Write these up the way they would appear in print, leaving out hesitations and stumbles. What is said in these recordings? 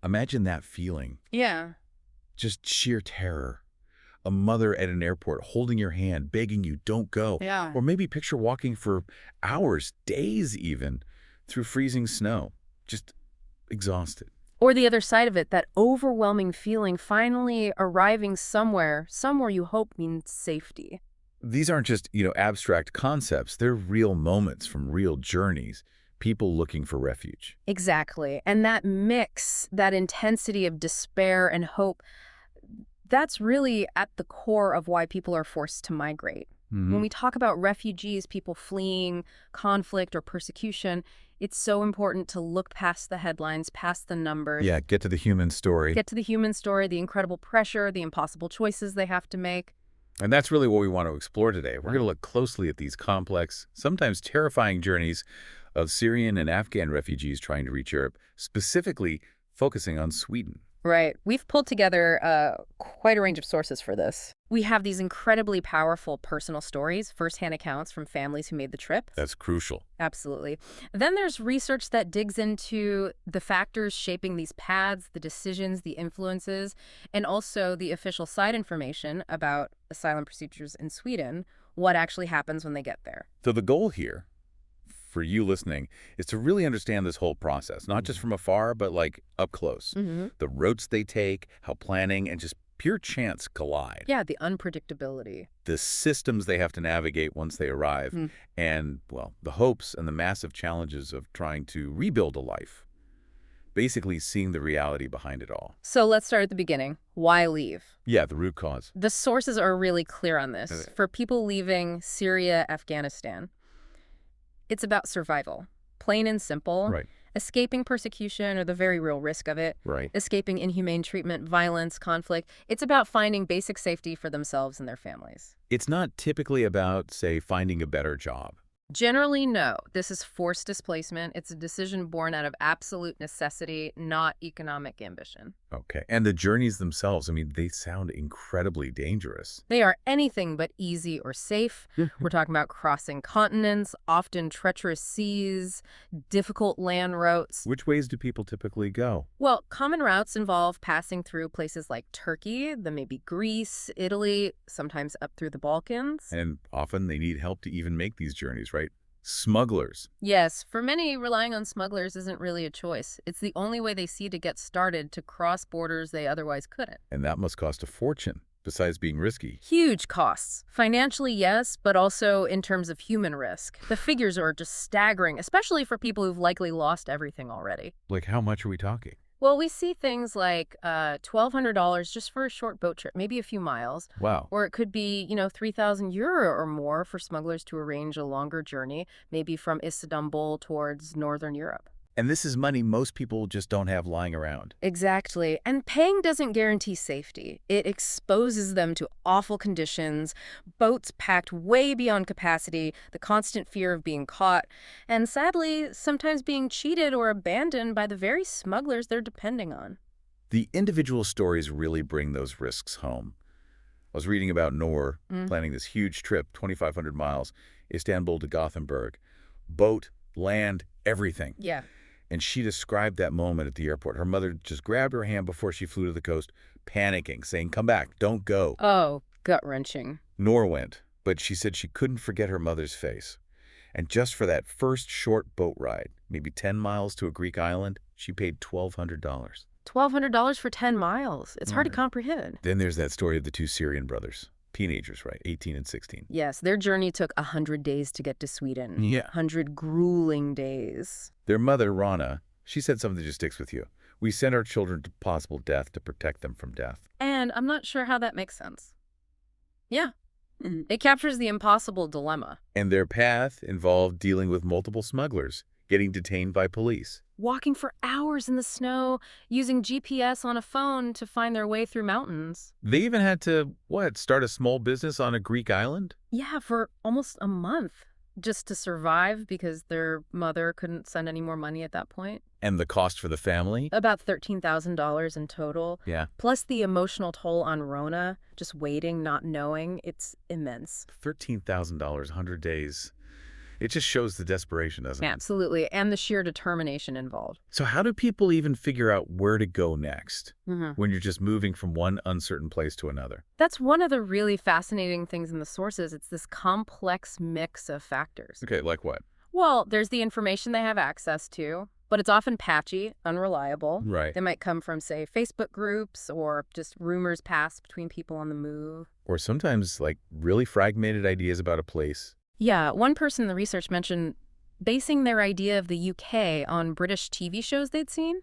Imagine that feeling. Yeah. Just sheer terror. A mother at an airport holding your hand, begging you, don't go. Yeah. Or maybe picture walking for hours, days even, through freezing snow. Just exhausted. Or the other side of it, that overwhelming feeling finally arriving somewhere you hope means safety. These aren't just, abstract concepts. They're real moments from real journeys. People looking for refuge. Exactly. And that mix, that intensity of despair and hope, that's really at the core of why people are forced to migrate. When we talk about refugees, people fleeing conflict or persecution, it's so important to look past the headlines, past the numbers. Yeah, get to the human story. Get to the human story, the incredible pressure, the impossible choices they have to make. And that's really what we want to explore today. We're going to look closely at these complex, sometimes terrifying journeys of Syrian and Afghan refugees trying to reach Europe, specifically focusing on Sweden. Right. We've pulled together quite a range of sources for this. We have these incredibly powerful personal stories, firsthand accounts from families who made the trip. That's crucial. Absolutely. Then there's research that digs into the factors shaping these paths, the decisions, the influences, and also the official side information about asylum procedures in Sweden, what actually happens when they get there. So the goal here, for you listening, is to really understand this whole process, not just from afar, but like up close. The routes they take, how planning and just pure chance collide. Yeah, the unpredictability. The systems they have to navigate once they arrive, and, well, the hopes and the massive challenges of trying to rebuild a life. Basically seeing the reality behind it all. So let's start at the beginning. Why leave? Yeah, the root cause. The sources are really clear on this. For people leaving Syria, Afghanistan, it's about survival, plain and simple. Right. Escaping persecution or the very real risk of it. Right. Escaping inhumane treatment, violence, conflict. It's about finding basic safety for themselves and their families. It's not typically about, say, finding a better job. Generally, no. This is forced displacement. It's a decision born out of absolute necessity, not economic ambition. Okay. And the journeys themselves, I mean, they sound incredibly dangerous. They are anything but easy or safe. We're talking about crossing continents, often treacherous seas, difficult land routes. Which ways do people typically go? Well, common routes involve passing through places like Turkey, then maybe Greece, Italy, sometimes up through the Balkans. And often they need help to even make these journeys, right? Smugglers. Yes, for many, relying on smugglers isn't really a choice. It's the only way they see to get started to cross borders they otherwise couldn't. And that must cost a fortune, besides being risky. Huge costs. Financially, yes, but also in terms of human risk. The figures are just staggering, especially for people who've likely lost everything already. Like, how much are we talking? Well, we see things like $1,200 just for a short boat trip, maybe a few miles. Wow. Or it could be, 3,000 euro or more for smugglers to arrange a longer journey, maybe from Istanbul towards Northern Europe. And this is money most people just don't have lying around. Exactly. And paying doesn't guarantee safety. It exposes them to awful conditions, boats packed way beyond capacity, the constant fear of being caught, and sadly, sometimes being cheated or abandoned by the very smugglers they're depending on. The individual stories really bring those risks home. I was reading about Noor planning this huge trip, 2,500 miles, Istanbul to Gothenburg. Boat, land, everything. Yeah. And she described that moment at the airport. Her mother just grabbed her hand before she flew to the coast, panicking, saying, "Come back, don't go." Oh, gut-wrenching. Noor went, but she said she couldn't forget her mother's face. And just for that first short boat ride, maybe 10 miles to a Greek island, she paid $1,200. $1,200 for 10 miles. It's hard to comprehend. Then there's that story of the two Syrian brothers. Teenagers, right? 18 and 16. Yes, their journey took 100 days to get to Sweden. Yeah. 100 grueling days. Their mother, Rana, she said something that just sticks with you. "We sent our children to possible death to protect them from death." And I'm not sure how that makes sense. Yeah. It captures the impossible dilemma. And their path involved dealing with multiple smugglers, getting detained by police. Walking for hours in the snow, using GPS on a phone to find their way through mountains. They even had to, start a small business on a Greek island? Yeah, for almost a month. Just to survive because their mother couldn't send any more money at that point. And the cost for the family? About $13,000 in total. Yeah. Plus the emotional toll on Rona, just waiting, not knowing. It's immense. $13,000, 100 days. It just shows the desperation, doesn't it? Absolutely, and the sheer determination involved. So how do people even figure out where to go next Hmm. when you're just moving from one uncertain place to another? That's one of the really fascinating things in the sources. It's this complex mix of factors. Okay, like what? Well, there's the information they have access to, but it's often patchy, unreliable. Right. They might come from, say, Facebook groups or just rumors passed between people on the move. Or sometimes, like, really fragmented ideas about a place. Yeah, one person in the research mentioned basing their idea of the UK on British TV shows they'd seen.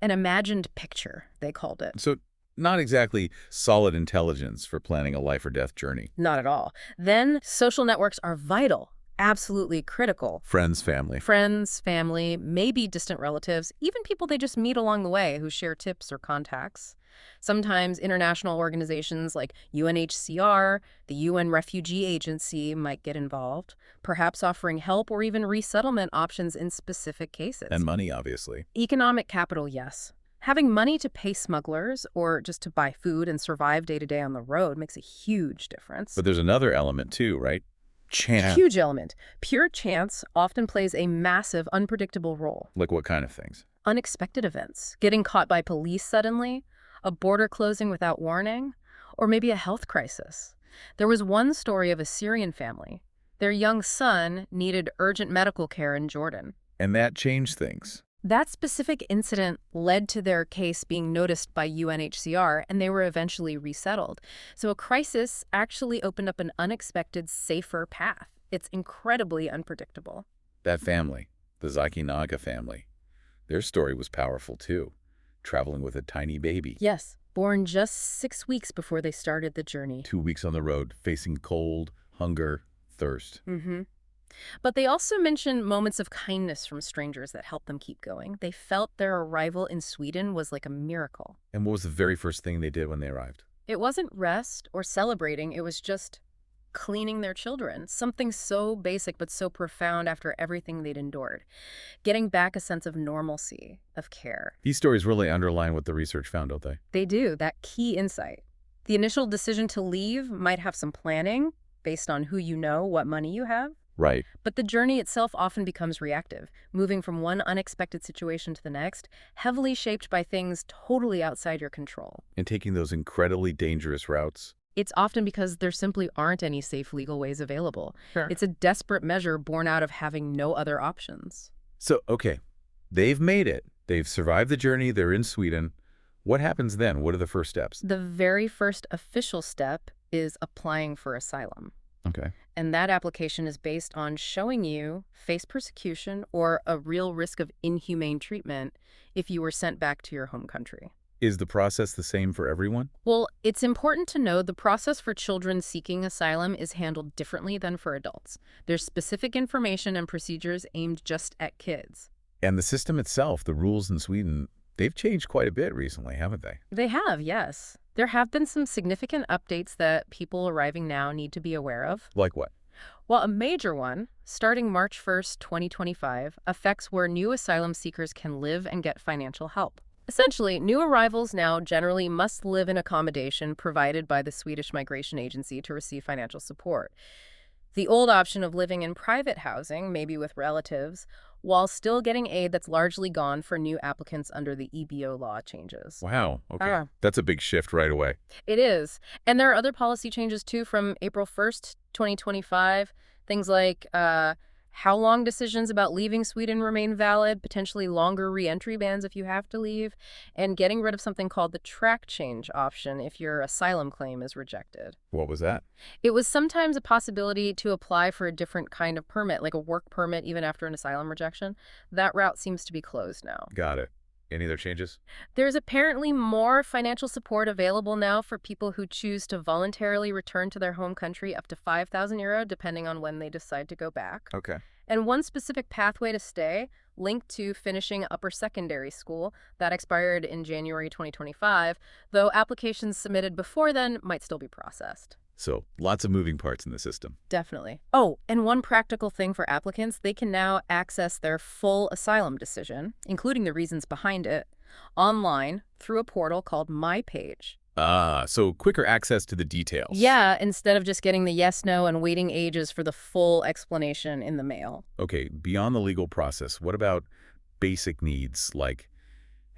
An imagined picture, they called it. So not exactly solid intelligence for planning a life or death journey. Not at all. Then social networks are vital, absolutely critical. Friends, family. Friends, family, maybe distant relatives, even people they just meet along the way who share tips or contacts. Sometimes international organizations like UNHCR, the UN Refugee Agency might get involved, perhaps offering help or even resettlement options in specific cases. And money, obviously. Economic capital, yes. Having money to pay smugglers or just to buy food and survive day to day on the road makes a huge difference. But there's another element too, right? Chance. Huge element. Pure chance often plays a massive, unpredictable role. Like what kind of things? Unexpected events, getting caught by police suddenly, a border closing without warning, or maybe a health crisis. There was one story of a Syrian family. Their young son needed urgent medical care in Jordan. And that changed things. That specific incident led to their case being noticed by UNHCR, and they were eventually resettled. So a crisis actually opened up an unexpected, safer path. It's incredibly unpredictable. That family, the Zaki Naga family, their story was powerful too, traveling with a tiny baby. Yes, born just 6 weeks before they started the journey. 2 weeks on the road, facing cold, hunger, thirst. But they also mentioned moments of kindness from strangers that helped them keep going. They felt their arrival in Sweden was like a miracle. And what was the very first thing they did when they arrived? It wasn't rest or celebrating, it was just cleaning their children. Something so basic but so profound after everything they'd endured. Getting back a sense of normalcy, of care. These stories really underline what the research found, don't they? They do, that key insight. The initial decision to leave might have some planning based on who you know, what money you have. Right. But the journey itself often becomes reactive, moving from one unexpected situation to the next, heavily shaped by things totally outside your control. And taking those incredibly dangerous routes. It's often because there simply aren't any safe legal ways available. Sure. It's a desperate measure born out of having no other options. So, okay, they've made it. They've survived the journey. They're in Sweden. What happens then? What are the first steps? The very first official step is applying for asylum. Okay. And that application is based on showing you face persecution or a real risk of inhumane treatment if you were sent back to your home country. Is the process the same for everyone? Well, it's important to know the process for children seeking asylum is handled differently than for adults. There's specific information and procedures aimed just at kids. And the system itself, the rules in Sweden, they've changed quite a bit recently, haven't they? They have, yes. There have been some significant updates that people arriving now need to be aware of. Like what? Well, a major one, starting March 1st, 2025, affects where new asylum seekers can live and get financial help. Essentially, new arrivals now generally must live in accommodation provided by the Swedish Migration Agency to receive financial support. The old option of living in private housing, maybe with relatives, while still getting aid that's largely gone for new applicants under the EBO law changes. Wow. Okay. That's a big shift right away. It is. And there are other policy changes, too, from April 1st, 2025. Things like how long decisions about leaving Sweden remain valid, potentially longer re-entry bans if you have to leave, and getting rid of something called the track change option if your asylum claim is rejected. What was that? It was sometimes a possibility to apply for a different kind of permit, like a work permit even after an asylum rejection. That route seems to be closed now. Got it. Any other changes? There's apparently more financial support available now for people who choose to voluntarily return to their home country, up to €5,000, depending on when they decide to go back. Okay. And one specific pathway to stay, linked to finishing upper secondary school, that expired in January 2025, though applications submitted before then might still be processed. So lots of moving parts in the system. Definitely. Oh, and one practical thing for applicants, they can now access their full asylum decision, including the reasons behind it, online through a portal called My Page. Ah, so quicker access to the details. Yeah, instead of just getting the yes, no, and waiting ages for the full explanation in the mail. Okay, beyond the legal process, what about basic needs like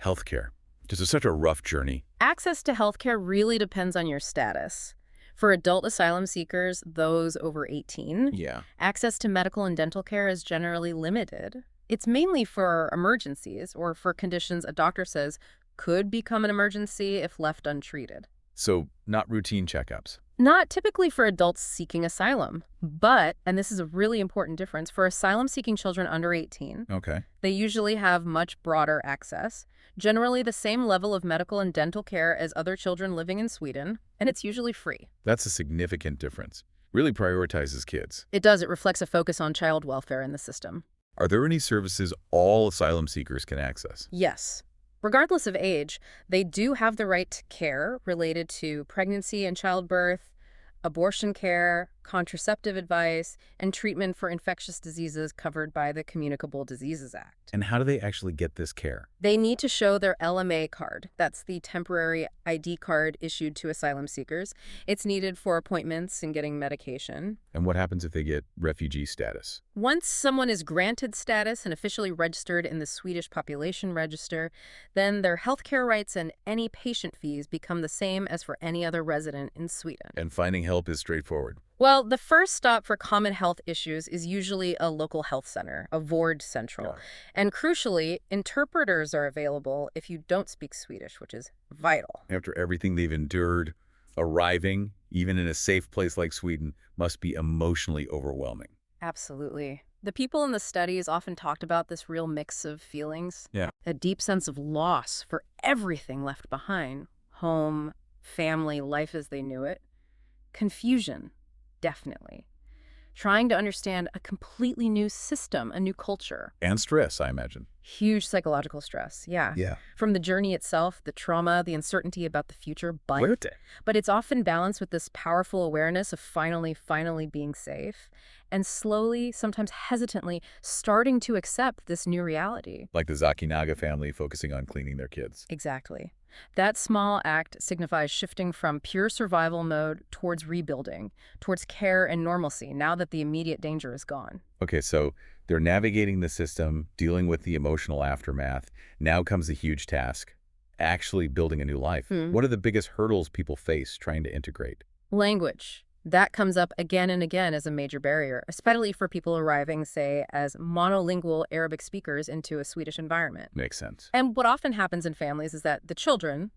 healthcare? This is such a rough journey. Access to healthcare really depends on your status. For adult asylum seekers, those over 18, Yeah. access to medical and dental care is generally limited. It's mainly for emergencies or for conditions a doctor says could become an emergency if left untreated. So not routine checkups. Not typically for adults seeking asylum, but, and this is a really important difference, for asylum-seeking children under 18, Okay. they usually have much broader access, generally the same level of medical and dental care as other children living in Sweden, and it's usually free. That's a significant difference. Really prioritizes kids. It does. It reflects a focus on child welfare in the system. Are there any services all asylum seekers can access? Yes. Regardless of age, they do have the right to care related to pregnancy and childbirth, abortion care, contraceptive advice, and treatment for infectious diseases covered by the Communicable Diseases Act. And how do they actually get this care? They need to show their LMA card. That's the temporary ID card issued to asylum seekers. It's needed for appointments and getting medication. And what happens if they get refugee status? Once someone is granted status and officially registered in the Swedish Population Register, then their healthcare rights and any patient fees become the same as for any other resident in Sweden. And finding help is straightforward. Well, the first stop for common health issues is usually a local health center, a vård central. And crucially, interpreters are available if you don't speak Swedish, which is vital. After everything they've endured, arriving, even in a safe place like Sweden, must be emotionally overwhelming. Absolutely. The people in the studies often talked about this real mix of feelings. Yeah. A deep sense of loss for everything left behind. Home, family, life as they knew it. Confusion, definitely. Trying to understand a completely new system, a new culture. And stress, I imagine. Huge psychological stress, yeah. Yeah. From the journey itself, the trauma, the uncertainty about the future, but it's often balanced with this powerful awareness of finally being safe and slowly, sometimes hesitantly, starting to accept this new reality. Like the Zakinaga family focusing on cleaning their kids. Exactly. That small act signifies shifting from pure survival mode towards rebuilding, towards care and normalcy, now that the immediate danger is gone. Okay, so they're navigating the system, dealing with the emotional aftermath. Now comes a huge task, actually building a new life. What are the biggest hurdles people face trying to integrate? Language. That comes up again and again as a major barrier, especially for people arriving, say, as monolingual Arabic speakers into a Swedish environment. Makes sense. And what often happens in families is that the children,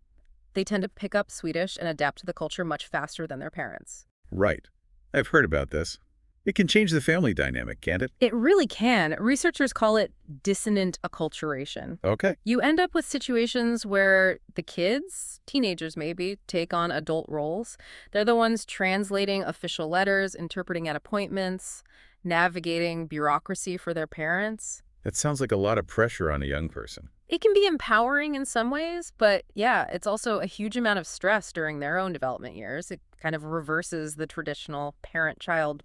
they tend to pick up Swedish and adapt to the culture much faster than their parents. Right. I've heard about this. It can change the family dynamic, can't it? It really can. Researchers call it dissonant acculturation. Okay. You end up with situations where the kids, teenagers maybe, take on adult roles. They're the ones translating official letters, interpreting at appointments, navigating bureaucracy for their parents. That sounds like a lot of pressure on a young person. It can be empowering in some ways, but yeah, it's also a huge amount of stress during their own development years. It kind of reverses the traditional parent-child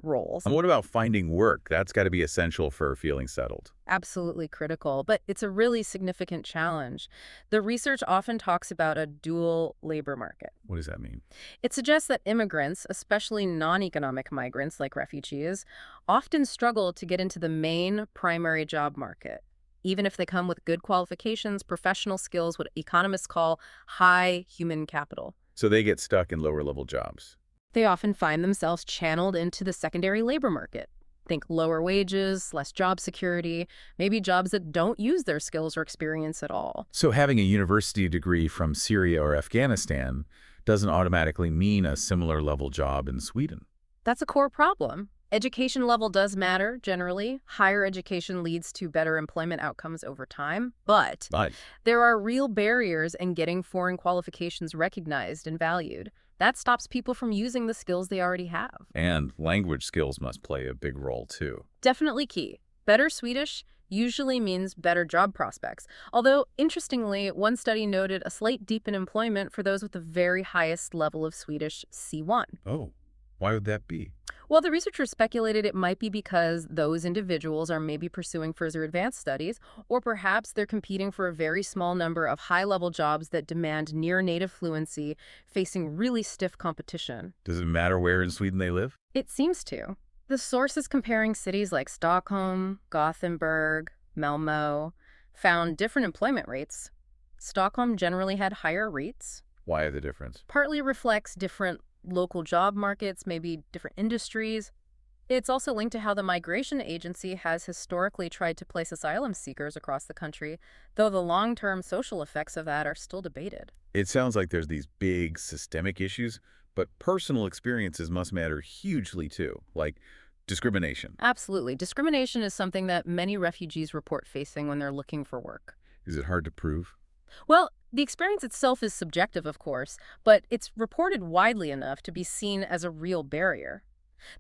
roles. And what about finding work? That's got to be essential for feeling settled. Absolutely critical, but it's a really significant challenge. The research often talks about a dual labor market. What does that mean? It suggests that immigrants, especially non-economic migrants like refugees, often struggle to get into the main primary job market, even if they come with good qualifications, professional skills, what economists call high human capital. So they get stuck in lower-level jobs. They often find themselves channeled into the secondary labor market. Think lower wages, less job security, maybe jobs that don't use their skills or experience at all. So having a university degree from Syria or Afghanistan doesn't automatically mean a similar level job in Sweden. That's a core problem. Education level does matter, generally. Higher education leads to better employment outcomes over time. But there are real barriers in getting foreign qualifications recognized and valued. That stops people from using the skills they already have. And language skills must play a big role, too. Definitely key. Better Swedish usually means better job prospects. Although, interestingly, one study noted a slight dip in employment for those with the very highest level of Swedish C1. Oh. Why would that be? Well, the researchers speculated it might be because those individuals are maybe pursuing further advanced studies, or perhaps they're competing for a very small number of high-level jobs that demand near-native fluency, facing really stiff competition. Does it matter where in Sweden they live? It seems to. The source is comparing cities like Stockholm, Gothenburg, Malmö, found different employment rates. Stockholm generally had higher rates. Why the difference? Partly reflects different local job markets, maybe different industries. It's also linked to how the migration agency has historically tried to place asylum seekers across the country, though the long-term social effects of that are still debated. It sounds like there's these big systemic issues, but personal experiences must matter hugely too, like discrimination. Absolutely. Discrimination is something that many refugees report facing when they're looking for work. Is it hard to prove? Well, the experience itself is subjective, of course, but it's reported widely enough to be seen as a real barrier.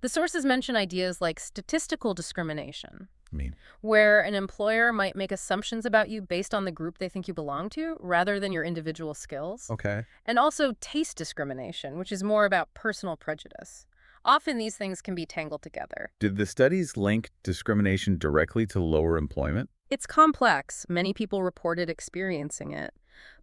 The sources mention ideas like statistical discrimination, I mean, where an employer might make assumptions about you based on the group they think you belong to, rather than your individual skills. okay. And also taste discrimination, which is more about personal prejudice. Often these things can be tangled together. Did the studies link discrimination directly to lower employment? It's complex. Many people reported experiencing it.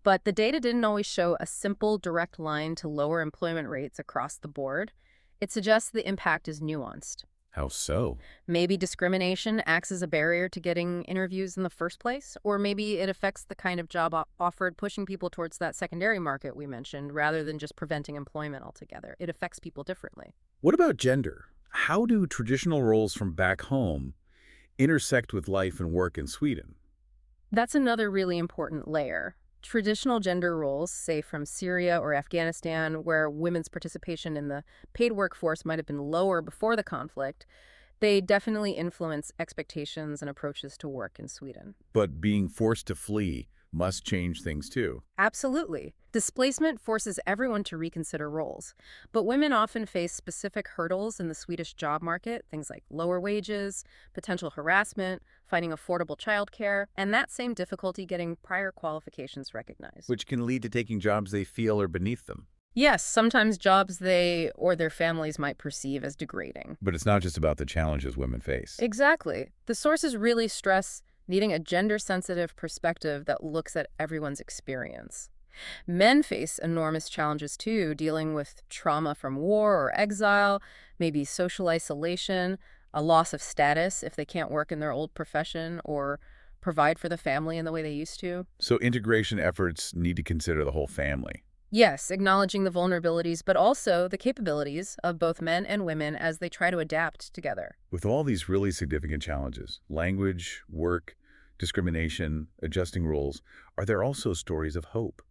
But the data didn't always show a simple, direct line to lower employment rates across the board. It suggests the impact is nuanced. How so? Maybe discrimination acts as a barrier to getting interviews in the first place, or maybe it affects the kind of job offered, pushing people towards that secondary market we mentioned, rather than just preventing employment altogether. It affects people differently. What about gender? How do traditional roles from back home intersect with life and work in Sweden? That's another really important layer. Traditional gender roles, say from Syria or Afghanistan, where women's participation in the paid workforce might have been lower before the conflict, they definitely influence expectations and approaches to work in Sweden. But being forced to flee must change things too. Absolutely. Displacement forces everyone to reconsider roles, but women often face specific hurdles in the Swedish job market, things like lower wages, potential harassment, finding affordable childcare, and that same difficulty getting prior qualifications recognized. Which can lead to taking jobs they feel are beneath them. Yes, sometimes jobs they or their families might perceive as degrading. But it's not just about the challenges women face. Exactly. The sources really stress needing a gender-sensitive perspective that looks at everyone's experience. Men face enormous challenges too, dealing with trauma from war or exile, maybe social isolation, a loss of status if they can't work in their old profession or provide for the family in the way they used to. So integration efforts need to consider the whole family. Yes, acknowledging the vulnerabilities, but also the capabilities of both men and women as they try to adapt together. With all these really significant challenges, language, work, discrimination, adjusting rules, are there also stories of hope,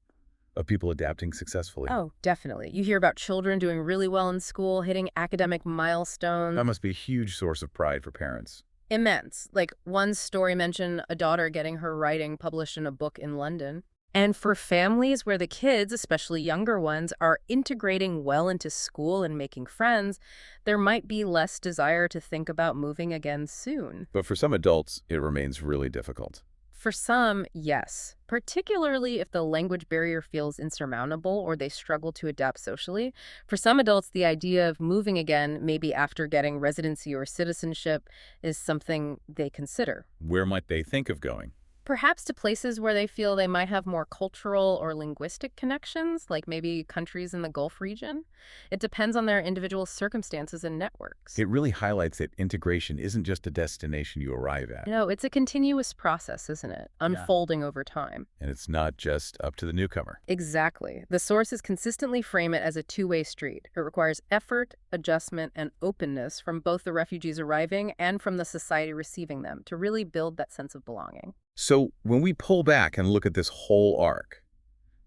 of people adapting successfully? Oh, definitely. You hear about children doing really well in school, hitting academic milestones. That must be a huge source of pride for parents. Immense. Like one story mentioned a daughter getting her writing published in a book in London. And for families where the kids, especially younger ones, are integrating well into school and making friends, there might be less desire to think about moving again soon. But for some adults, it remains really difficult. For some, yes, particularly if the language barrier feels insurmountable or they struggle to adapt socially. For some adults, the idea of moving again, maybe after getting residency or citizenship, is something they consider. Where might they think of going? Perhaps to places where they feel they might have more cultural or linguistic connections, like maybe countries in the Gulf region. It depends on their individual circumstances and networks. It really highlights that integration isn't just a destination you arrive at. No, it's a continuous process, isn't it? Unfolding over time. And it's not just up to the newcomer. Exactly. The sources consistently frame it as a two-way street. It requires effort, adjustment, and openness from both the refugees arriving and from the society receiving them to really build that sense of belonging. So when we pull back and look at this whole arc,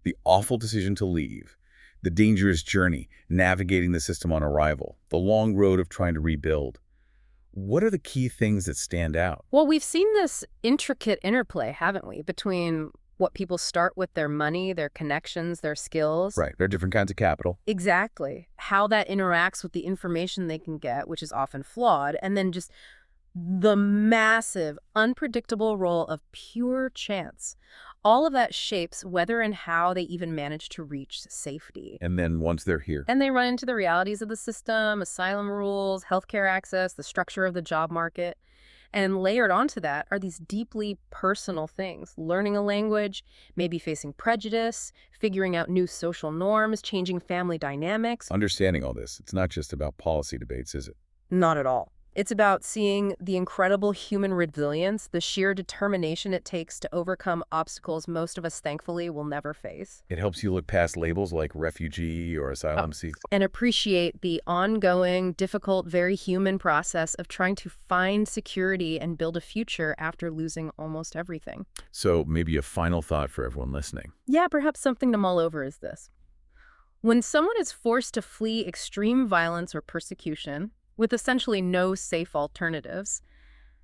the awful decision to leave, the dangerous journey, navigating the system on arrival, the long road of trying to rebuild, what are the key things that stand out? Well, we've seen this intricate interplay, haven't we, between what people start with, their money, their connections, their skills. Right, there are different kinds of capital. Exactly. How that interacts with the information they can get, which is often flawed, and then just the massive, unpredictable role of pure chance. All of that shapes whether and how they even manage to reach safety. And then once they're here, And they run into the realities of the system, asylum rules, healthcare access, the structure of the job market. And layered onto that are these deeply personal things: learning a language, maybe facing prejudice, figuring out new social norms, changing family dynamics. understanding all this, it's not just about policy debates, is it? Not at all. It's about seeing the incredible human resilience, the sheer determination it takes to overcome obstacles most of us thankfully will never face. It helps you look past labels like refugee or asylum seeker. And appreciate the ongoing, difficult, very human process of trying to find security and build a future after losing almost everything. So maybe a final thought for everyone listening. Yeah, perhaps something to mull over is this. When someone is forced to flee extreme violence or persecution, with essentially no safe alternatives,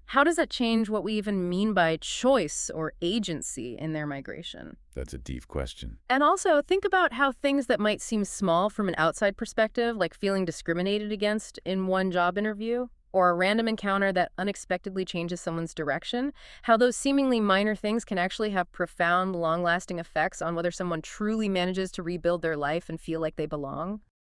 how does that change what we even mean by choice or agency in their migration? That's a deep question. And also, think about how things that might seem small from an outside perspective, like feeling discriminated against in one job interview, or a random encounter that unexpectedly changes someone's direction, how those seemingly minor things can actually have profound, long-lasting effects on whether someone truly manages to rebuild their life and feel like they belong.